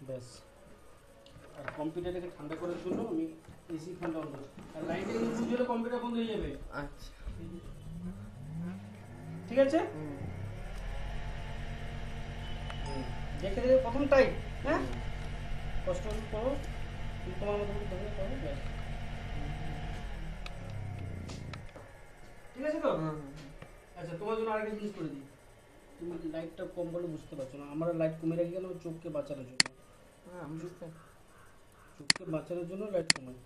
ব্যাস। আর কম্পিউটারটাকে ঠান্ডা করার জন্য আমি এসি ফ্যানটা অন করছি। আর লাইটে কিন্তু সুইচ হলে কম্পিউটার বন্ধ হয়ে যাবে। আচ্ছা ঠিক আছে, দেখে দেখে প্রথম টাইট, হ্যাঁ কষ্ট করো, তোমার মতো করে ধরে করো, ব্যাস। ঠিক আছে তো? আচ্ছা, তোমার জন্য আরেকটা জিনিস করে দিই। তুমি লাইটটা কম বলে বুঝতে পারছো না, আমরা লাইট কমে রাখি কেন? চোখকে বাঁচানোর জন্য। আমি বুঝতে চোখকে বাঁচানোর জন্য লাইট কমাই।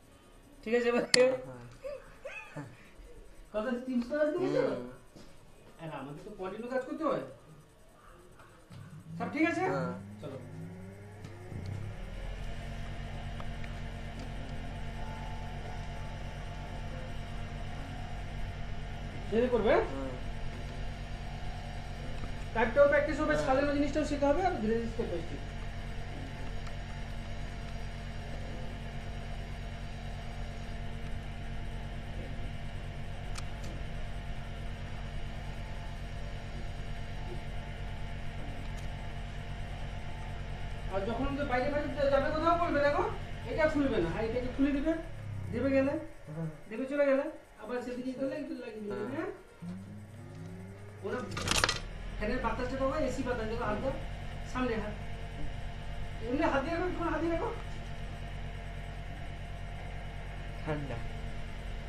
ঠিক আছে এবার কথা 300 টাকা দিয়েছো। আর আমাদের তো কন্টিনিউ কাজ করতে হয়। সব ঠিক আছে, চলো ধীরে করবে। টাইপটাও প্র্যাকটিস হবে, সাজানো জিনিসটাও শেখা হবে, আর ধীরে ধীরে স্টেপ বাই স্টেপ। আর যখন বাইরে বাইরে যাবে কোথাও বলবে দেখো এটা খুলবে না, আর এটাকে খুলে দিবে, দেবে গেলে দেবে চলে গেলে আবার সেদিকে গেলে একটু লাগিয়ে দিবে। হ্যাঁ, ওরা ফ্যানের বাতাসটা পাবো, এসি বাতাস দেখো, হাত দাও সামনে, হাত এমনি হাত দিয়ে রাখো, একটু হাত দিয়ে রাখো, ঠান্ডা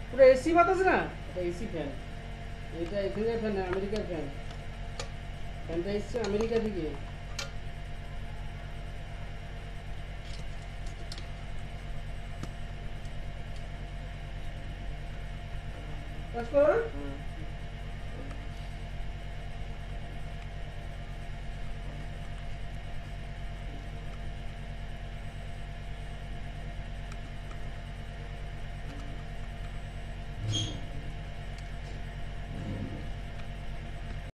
পুরো এসি বাতাস না, এটা এসি ফ্যান। এটা এখানকার ফ্যান না, আমেরিকার ফ্যান। ফ্যানটা এসছে আমেরিকা থেকে। কাজ করো।